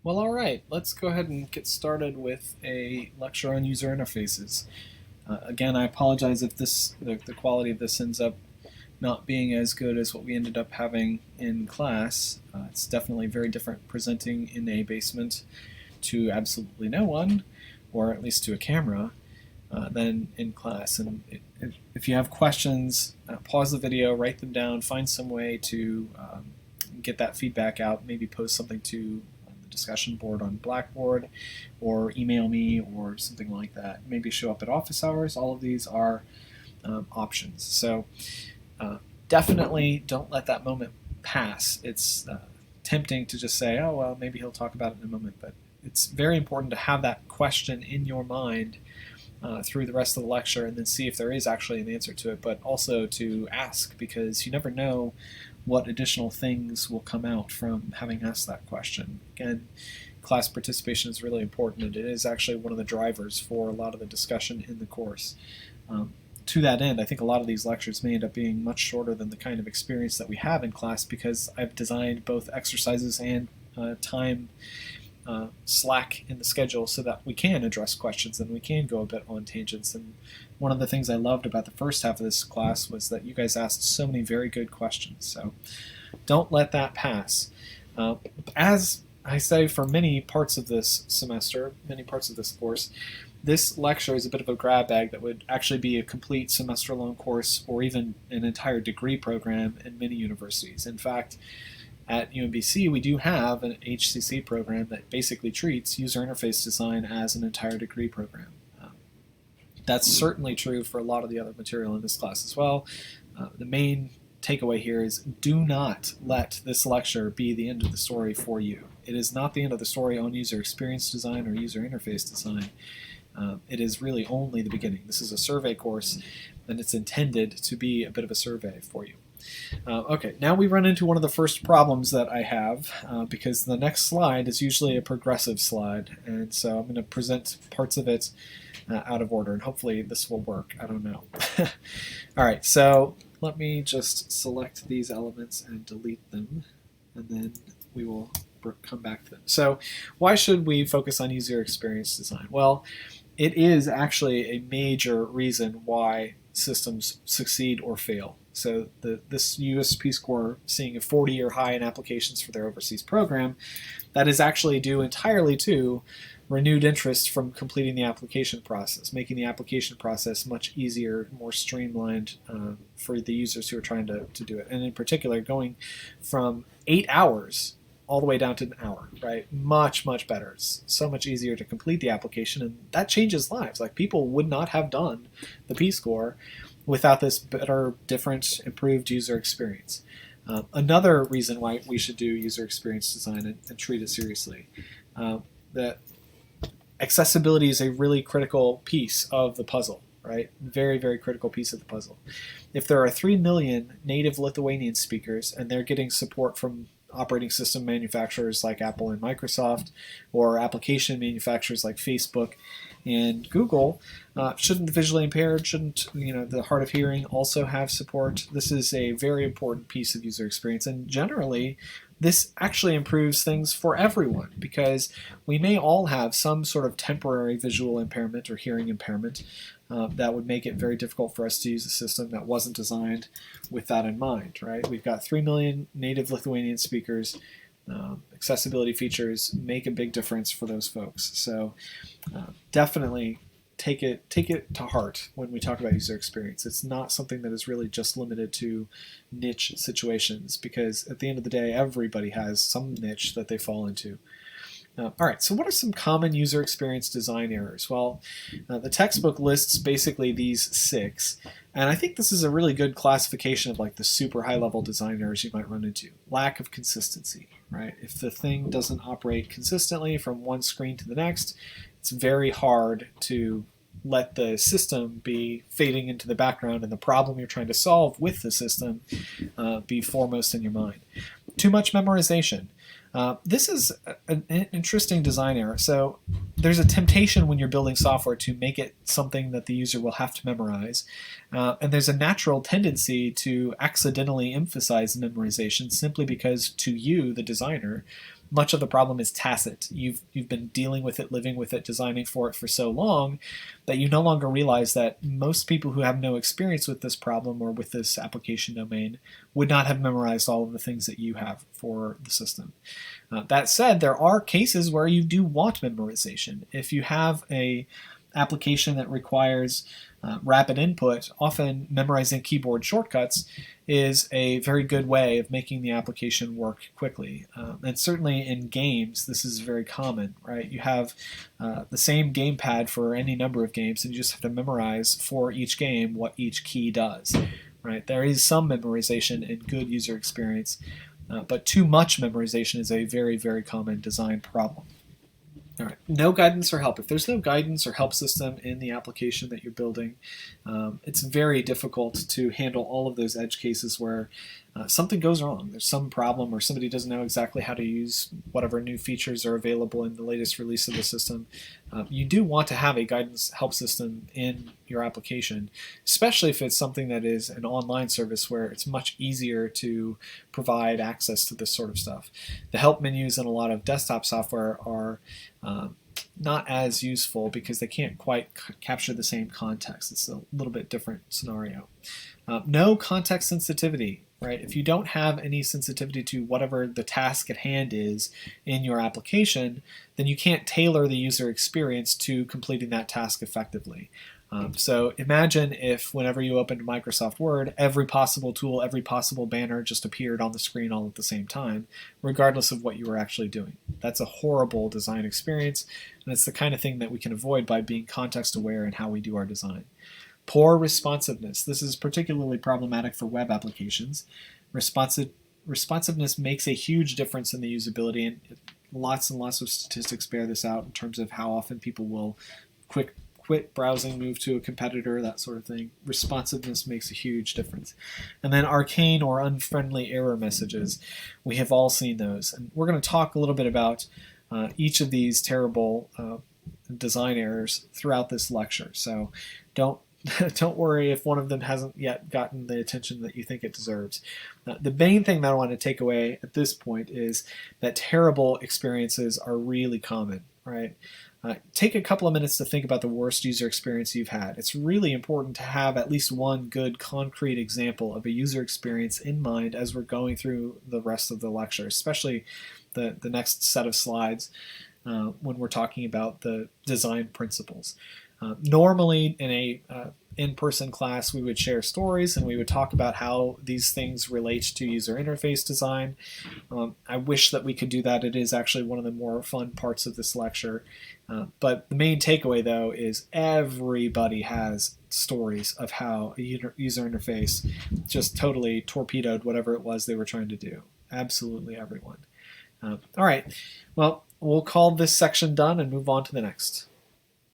Well, all right, let's go ahead and get started with a lecture on user interfaces. Again, I apologize if the quality of this ends up not being as good as what we ended up having in class. It's definitely very different presenting in a basement to absolutely no one, or at least to a camera, than in class. And if you have questions, pause the video, write them down, find some way to get that feedback out, maybe post something to the discussion board on Blackboard, or email me, or something like that. Maybe show up at office hours. All of these are options. So definitely don't let that moment pass. It's tempting to just say, oh, well, maybe he'll talk about it in a moment, but it's very important to have that question in your mind through the rest of the lecture, and then see if there is actually an answer to it, but also to ask, because you never know what additional things will come out from having asked that question. Again, class participation is really important, and it is actually one of the drivers for a lot of the discussion in the course. To that end, I think a lot of these lectures may end up being much shorter than the kind of experience that we have in class, because I've designed both exercises and time slack in the schedule so that we can address questions and we can go a bit on tangents. And one of the things I loved about the first half of this class was that you guys asked so many very good questions. So don't let that pass. As I say for many parts of this semester, many parts of this course, this lecture is a bit of a grab bag that would actually be a complete semester-long course, or even an entire degree program in many universities. In fact, at UMBC, we do have an HCC program that basically treats user interface design as an entire degree program. That's certainly true for a lot of the other material in this class as well. The main takeaway here is, do not let this lecture be the end of the story for you. It is not the end of the story on user experience design or user interface design. It is really only the beginning. This is a survey course, and it's intended to be a bit of a survey for you. Okay, now we run into one of the first problems that I have, because the next slide is usually a progressive slide, and so I'm going to present parts of it out of order, and hopefully this will work. I don't know. All right, so let me just select these elements and delete them, and then we will come back to them. So why should we focus on user experience design? Well, it is actually a major reason why systems succeed or fail. So this US Peace Corps seeing a 40-year high in applications for their overseas program, that is actually due entirely to renewed interest from completing the application process, making the application process much easier, more streamlined for the users who are trying to do it. And in particular, going from 8 hours all the way down to an hour, right? Much, much better. It's so much easier to complete the application, and that changes lives. Like, people would not have done the Peace Corps without this better, different, improved user experience. Another reason why we should do user experience design and treat it seriously, that accessibility is a really critical piece of the puzzle, right? Very, very critical piece of the puzzle. If there are 3 million native Lithuanian speakers and they're getting support from operating system manufacturers like Apple and Microsoft, or application manufacturers like Facebook and Google, shouldn't the visually impaired, shouldn't the hard of hearing also have support? This is a very important piece of user experience, and generally this actually improves things for everyone, because we may all have some sort of temporary visual impairment or hearing impairment that would make it very difficult for us to use a system that wasn't designed with that in mind, right? We've got 3 million native Lithuanian speakers. Accessibility features make a big difference for those folks. So definitely take it to heart when we talk about user experience. It's not something that is really just limited to niche situations, because at the end of the day, everybody has some niche that they fall into. All right, so what are some common user experience design errors? Well, the textbook lists basically these 6, and I think this is a really good classification of like the super high-level design errors you might run into. Lack of consistency, right? If the thing doesn't operate consistently from one screen to the next, it's very hard to let the system be fading into the background and the problem you're trying to solve with the system be foremost in your mind. Too much memorization. This is an interesting design error. So there's a temptation when you're building software to make it something that the user will have to memorize. And there's a natural tendency to accidentally emphasize memorization simply because to you, the designer, much of the problem is tacit. You've been dealing with it, living with it, designing for it for so long that you no longer realize that most people who have no experience with this problem or with this application domain would not have memorized all of the things that you have for the system. That said, there are cases where you do want memorization. If you have a application that requires rapid input, often memorizing keyboard shortcuts is a very good way of making the application work quickly. And certainly in games, this is very common, right? You have the same gamepad for any number of games, and you just have to memorize for each game what each key does, right? There is some memorization in good user experience, but too much memorization is a very, very common design problem. All right, no guidance or help. If there's no guidance or help system in the application that you're building, it's very difficult to handle all of those edge cases where something goes wrong. There's some problem or somebody doesn't know exactly how to use whatever new features are available in the latest release of the system. You do want to have a guidance help system in your application, especially if it's something that is an online service where it's much easier to provide access to this sort of stuff. The help menus in a lot of desktop software are not as useful because they can't quite capture the same context. It's a little bit different scenario. No context sensitivity, right? If you don't have any sensitivity to whatever the task at hand is in your application, then you can't tailor the user experience to completing that task effectively. So imagine if whenever you opened Microsoft Word, every possible tool, every possible banner just appeared on the screen all at the same time, regardless of what you were actually doing. That's a horrible design experience, and it's the kind of thing that we can avoid by being context aware in how we do our design. Poor responsiveness. This is particularly problematic for web applications. Responsiveness makes a huge difference in the usability, and lots of statistics bear this out in terms of how often people will quit browsing, move to a competitor, that sort of thing. Responsiveness makes a huge difference. And then arcane or unfriendly error messages. We have all seen those. And we're going to talk a little bit about each of these terrible design errors throughout this lecture. So don't worry if one of them hasn't yet gotten the attention that you think it deserves. The main thing that I want to take away at this point is that terrible experiences are really common, right? Take a couple of minutes to think about the worst user experience you've had. It's really important to have at least one good concrete example of a user experience in mind as we're going through the rest of the lecture, especially the next set of slides when we're talking about the design principles. Normally in a in-person class we would share stories and we would talk about how these things relate to user interface design. I wish that we could do that. It is actually one of the more fun parts of this lecture. But the main takeaway though is everybody has stories of how a user interface just totally torpedoed whatever it was they were trying to do. Absolutely everyone. All right, well, we'll call this section done and move on to the next.